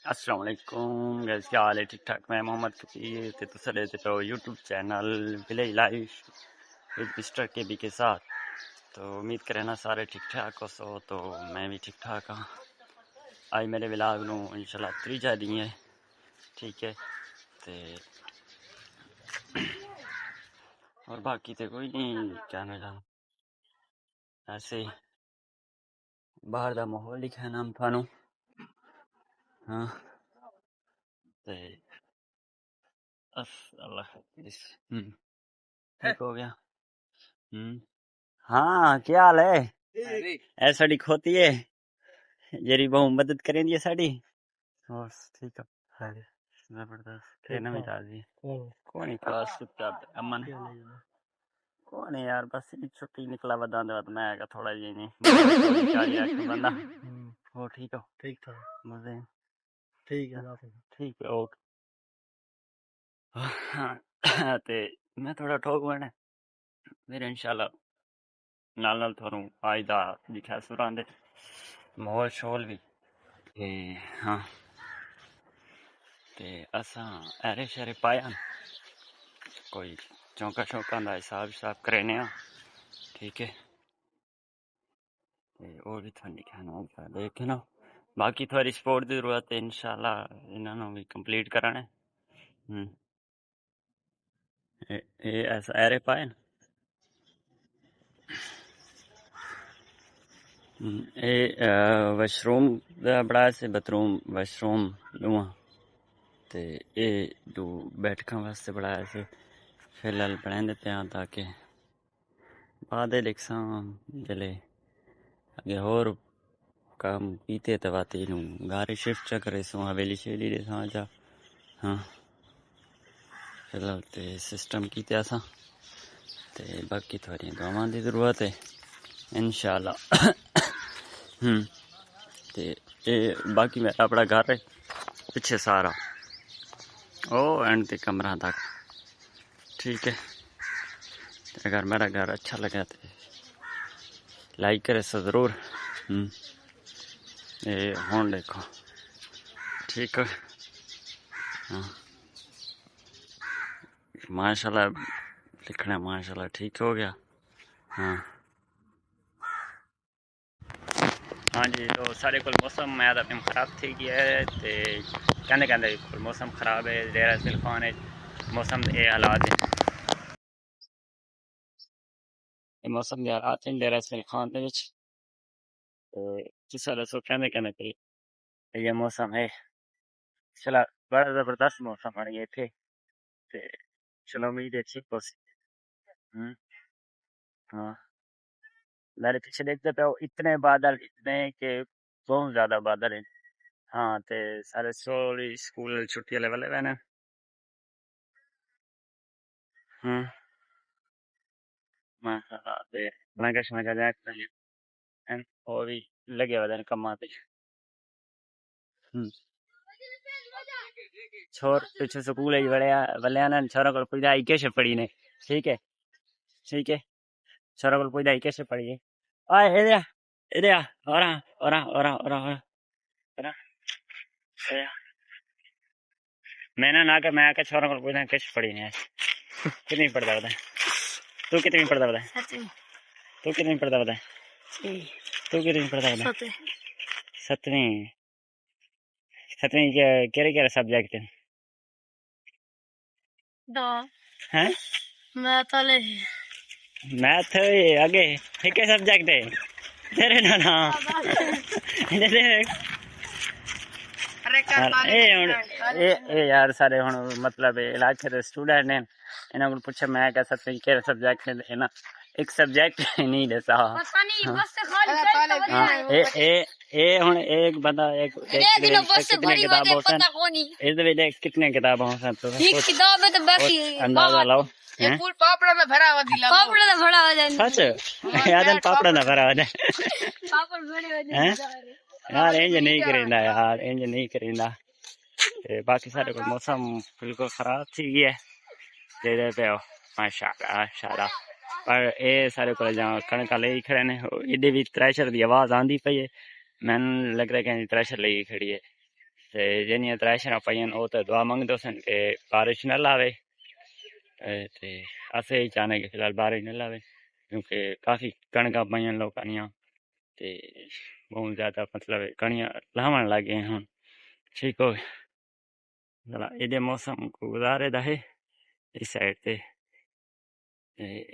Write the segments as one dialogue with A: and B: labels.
A: السلام علیکم گائز، کیا حال ہے؟ ٹھیک ٹھاک. میں محمد کبیر تے تسا دیتے پہ YouTube channel village life with mister K B کے ساتھ. تو امید کرے نا سارے ٹھیک ٹھاک ہو سو. تو میں بھی ٹھیک ٹھاک ہاں. آج میرے ولاگ نو انشاءاللہ تریجا دی ہے. ٹھیک ہے تے اور باقی تے کوئی نہیں کہنا چاہوں. ایسے ہی باہر دا ماحول دکھانا ہم تھانوں. ہاں تے اللہ حافظ. ٹھیک ہو گیا. ہاں کیا حال ہے؟ اے ساڑی کھوتی ہے جری بہو مدد کریں دی ساڑی. اور ٹھیک ہے خیر زبردست. کہ نویں تازی کون نہیں کلاس چپ امن کون ہے یار. بس چھٹی نکلا ودان دے میں کہ تھوڑا جی نہیں چالی رکھ بندہ. ہو ٹھیک ہو؟ ٹھیک ٹھاک مزے. ٹھیک ہے ٹھیک ہے اوکے. ہاں تے میں تھوڑا ٹھوک بنے پھر انشاءاللہ نال نال تھانوں آج دا دکھا سران دے ماحول شول بھی. تے ہاں تے اساں ایرے شہرے پایا کوئی چونکا شوکاں دا حساب شاب کرینے ہاں. ٹھیک ہے تے اور بھی تھوڑی دکھانا ہوگا دیکھنا. باقی تھوڑی سپورٹ دی ضرورت ہے انشاءاللہ انہاں نوں بھی کمپلیٹ کرانے. اے ایسا ایرے پائے نا. اے واش روم دا بڑا سے باتھ روم واش روم دوواں تے اے دو بیٹھکاں واسطے بڑھایا سے فی الحال بنائیں دیتے ہیں تاکہ بعد لکھساں جلے اگے اور کام کیتے تواتی نوں گھر شفٹ چا کرے سو حویلی شیلی دے ساں جا. ہاں فی الحال تے سسٹم کیتے اساں تے باقی تھوڑی دعاواں دی ضرورت ہے انشاءاللہ. تے اے باقی میرا اپنا گھر ہے پیچھے سارا او اینڈ تے کمرہ تک. ٹھیک ہے اگر میرا گھر اچھا لگا تو لائک کرے سو ضرور. اے ہون دیکھو ٹھیک ہے. ہاں ماشاءاللہ لکھنا ماشاءاللہ ٹھیک ہو گیا. ہاں ہاں جی. تو سارے کول موسم میں دا خراب تھی گیا ہے تے کہندے موسم خراب ہے ڈیرہ اسماعیل خان ہے موسم اے حالات ہیں. اے موسم دے حالات ہیں ڈیرہ اسماعیل خان دے وچ. تساں دسو کہندے پئی یہ موسم ہے چلا بڑا زبردست موسم بن گیا اتنے. تے چلو امید ہے ٹھیک ہو سی. ہاں میرے پیچھے دیکھتے پہ اتنے بادل اتنے کہ بہت زیادہ بادل ہیں. ہاں تے سارے اسکول چھٹی والے والے نا. ماشاءاللہ تے میں کہ جائے اور بھی لگے ہوئے کماں تے. چھوڑ پیچھے سکول والے نا چھوڑا کو پوچھا کیسے پڑھی نے. ٹھیک ہے ٹھیک ہے چھوڑا کو پوچھا کیسے پڑھی ہے. آئے ادھر اور میں نے نہ کہ میں کہ چھوڑا کو پوچھنا کیسے پڑھی نے. کتنی پڑھتا بتا تو کتنی پڑھتا بتا تو کتنی پڑھتا بتا تو کتنی پڑھتا بتا. ستویں ستویں کہڑے کہڑے سبجیکٹ ہیں؟ میتھ اگے ایک سبجیکٹ ہے تیرے نا. یار سارے ہوں مطلب علاقے کے اسٹوڈنٹ نے انہوں کو پوچھا میں کہ ستویں کہڑے سبجیکٹ ہے نا ایک سبجیکٹ نہیں دسا. ہوں ایک بندہ کتنے کتاب کتنے کتاب اندازہ لاؤ. پاپڑا نہ بھرا ہوا سچ پاپڑا نہ بھرا ہوا یار انج نہیں کریندا یار انج نہیں کریندا. باقی سارے کو موسم بالکل خراب تھی گیا ہے پہ ماشاءاللہ ماشاءاللہ. پر اے سارے کو جہاں کنکا لے کھڑے نے ایڈے بھی تریشر دی آواز آندی پئی ہے. میں لگ رہا ہے کہ تریشر لے کھڑی ہے. تے جنیاں تراشنا پائیں او تے دعا منگ دو سن کہ بارش نہ لاوے تے اسے ہی چاہنے کہ فی الحال بارش نہ لاوے کیونکہ کافی کنکاں پائیں لوکانیاں تے بہت زیادہ مطلب کنیاں لاون لگ گئے ہن ٹھیک ہو ذرا ایدے موسم کو گزارے دا ہے اس سائڈ تے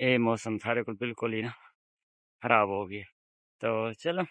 A: اے موسم سارے کو بالکل ہی نا خراب ہو گیا تو چلو